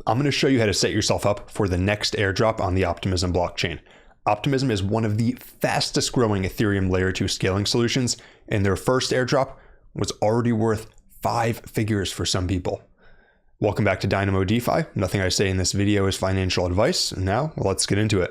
I'm going to show you how to set yourself up for the next airdrop on the Optimism blockchain. Optimism is one of the fastest growing Ethereum Layer 2 scaling solutions, and their first airdrop was already worth 5 figures for some people. Welcome back to Dynamo DeFi. Nothing I say in this video is financial advice. Now, let's get into it.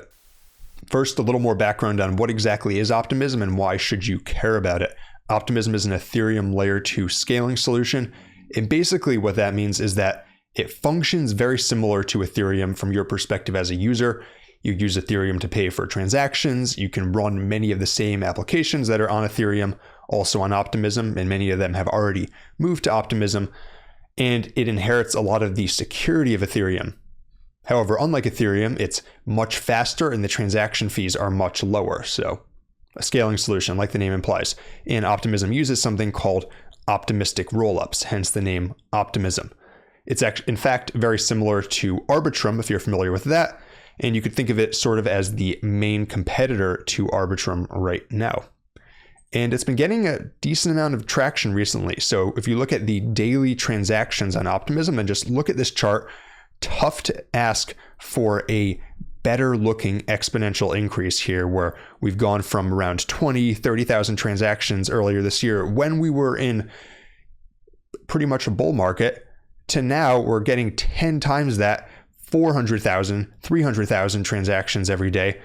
First, a little more background on what exactly is Optimism and why should you care about it. Optimism is an Ethereum Layer 2 scaling solution, and basically what that means is that it functions very similar to Ethereum from your perspective as a user. You use Ethereum to pay for transactions. You can run many of the same applications that are on Ethereum, also on Optimism, and many of them have already moved to Optimism, and it inherits a lot of the security of Ethereum. However, unlike Ethereum, it's much faster and the transaction fees are much lower. So a scaling solution, like the name implies. And Optimism uses something called optimistic rollups, hence the name Optimism. It's actually, in fact, very similar to Arbitrum, if you're familiar with that. And you could think of it sort of as the main competitor to Arbitrum right now. And it's been getting a decent amount of traction recently. So if you look at the daily transactions on Optimism and just look at this chart, tough to ask for a better looking exponential increase here, where we've gone from around 20, 30,000 transactions earlier this year when we were in pretty much a bull market, to now we're getting 10 times that, 400,000, 300,000 transactions every day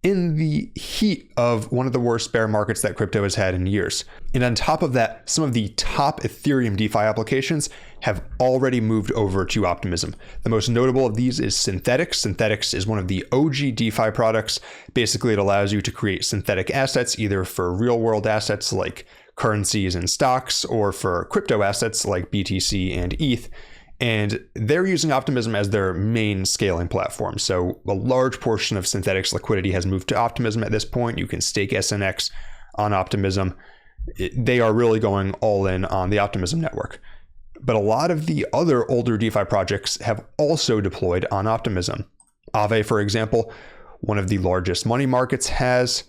in the heat of one of the worst bear markets that crypto has had in years. And on top of that, some of the top Ethereum DeFi applications have already moved over to Optimism. The most notable of these is Synthetics. Synthetics is one of the OG DeFi products. Basically, it allows you to create synthetic assets, either for real world assets like currencies and stocks, or for crypto assets like BTC and ETH. And they're using Optimism as their main scaling platform. So a large portion of Synthetics liquidity has moved to Optimism at this point. You can stake SNX on Optimism. They are really going all in on the Optimism network. But a lot of the other older DeFi projects have also deployed on Optimism. Aave, for example, one of the largest money markets has,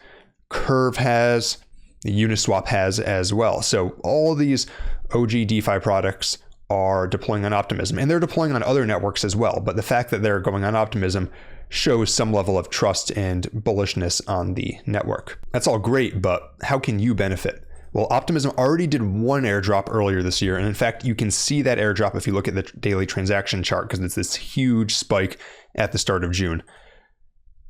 Curve has, Uniswap has as well. So all these OG DeFi products are deploying on Optimism, and they're deploying on other networks as well. But the fact that they're going on Optimism shows some level of trust and bullishness on the network. That's all great, but how can you benefit? Well, Optimism already did one airdrop earlier this year. And in fact, you can see that airdrop if you look at the daily transaction chart, because it's this huge spike at the start of June.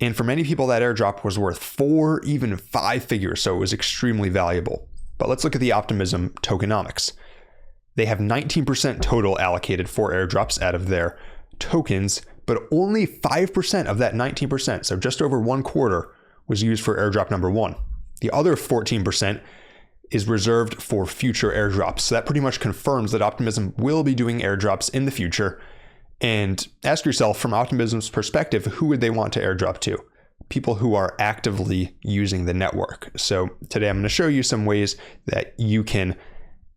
And for many people, that airdrop was worth 4, even 5 figures. So it was extremely valuable. But let's look at the Optimism tokenomics. They have 19% total allocated for airdrops out of their tokens, but only 5% of that 19%, so just over 1/4, was used for airdrop number 1. The other 14% is reserved for future airdrops. So that pretty much confirms that Optimism will be doing airdrops in the future. And ask yourself, from Optimism's perspective, who would they want to airdrop to? People who are actively using the network. So today I'm going to show you some ways that you can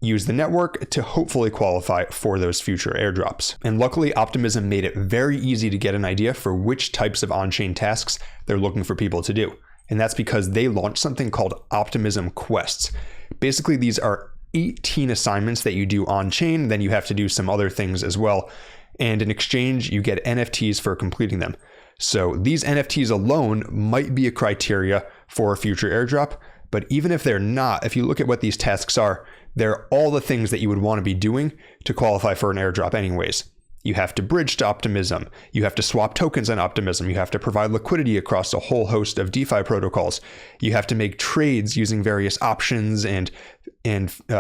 use the network to hopefully qualify for those future airdrops. And luckily, Optimism made it very easy to get an idea for which types of on-chain tasks they're looking for people to do. And that's because they launched something called Optimism Quests. Basically, these are 18 assignments that you do on-chain, then you have to do some other things as well. And in exchange, you get NFTs for completing them. So these NFTs alone might be a criteria for a future airdrop, but even if they're not, if you look at what these tasks are, they're all the things that you would want to be doing to qualify for an airdrop anyways. You have to bridge to Optimism. You have to swap tokens on Optimism. You have to provide liquidity across a whole host of DeFi protocols. You have to make trades using various options and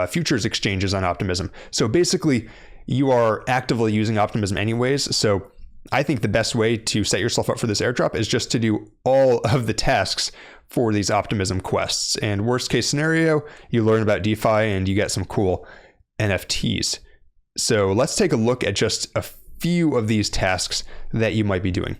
futures exchanges on Optimism. So basically, you are actively using Optimism anyways. So I think the best way to set yourself up for this airdrop is just to do all of the tasks for these Optimism quests. And worst case scenario, you learn about DeFi and you get some cool NFTs. So let's take a look at just a few of these tasks that you might be doing.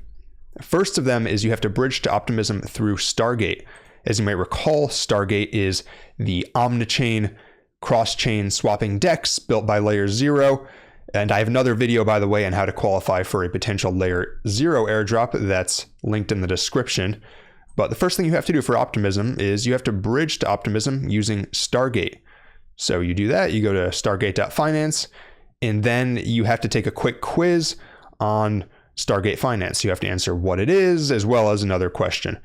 First of them is you have to bridge to Optimism through Stargate. As you might recall, Stargate is the omnichain cross-chain swapping DEX built by Layer 0. And I have another video, by the way, on how to qualify for a potential Layer 0 airdrop that's linked in the description. But the first thing you have to do for Optimism is you have to bridge to Optimism using Stargate. So you do that, you go to stargate.finance, and then you have to take a quick quiz on Stargate Finance. You have to answer what it is, as well as another question.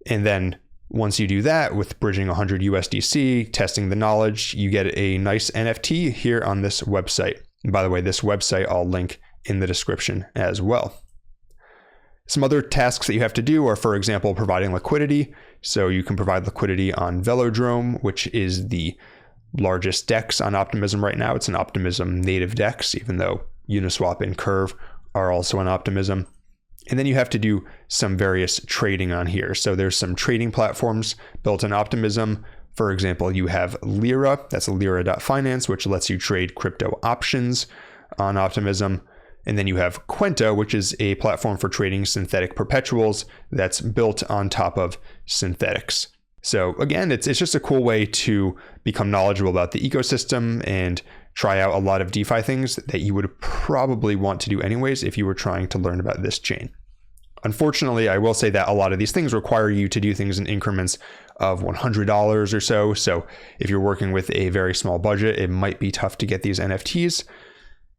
And then once you do that with bridging 100 USDC, testing the knowledge, you get a nice NFT here on this website. And by the way, this website I'll link in the description as well. Some other tasks that you have to do are, for example, providing liquidity. So you can provide liquidity on Velodrome, which is the largest DEX on Optimism right now. It's an Optimism native DEX, even though Uniswap and Curve are also on Optimism. And then you have to do some various trading on here. So there's some trading platforms built on Optimism. For example, you have Lyra, that's Lyra.finance, which lets you trade crypto options on Optimism. And then you have Quenta, which is a platform for trading synthetic perpetuals that's built on top of synthetics. So again, it's just a cool way to become knowledgeable about the ecosystem and try out a lot of DeFi things that you would probably want to do anyways if you were trying to learn about this chain. Unfortunately, I will say that a lot of these things require you to do things in increments of $100 or so. So if you're working with a very small budget, it might be tough to get these NFTs.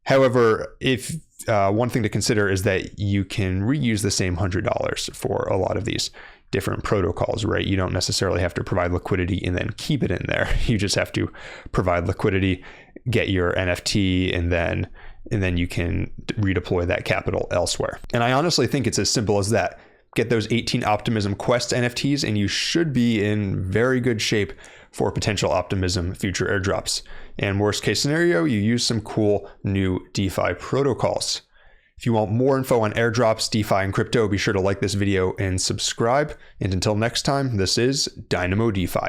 However, if one thing to consider is that you can reuse the same $100 for a lot of these different protocols, right? You don't necessarily have to provide liquidity and then keep it in there. You just have to provide liquidity, get your NFT, and then you can redeploy that capital elsewhere. And I honestly think it's as simple as that. Get those 18 Optimism Quests NFTs, and you should be in very good shape for potential Optimism future airdrops. And worst case scenario, you use some cool new DeFi protocols. If you want more info on airdrops, DeFi, and crypto, be sure to like this video and subscribe. And until next time, this is Dynamo DeFi.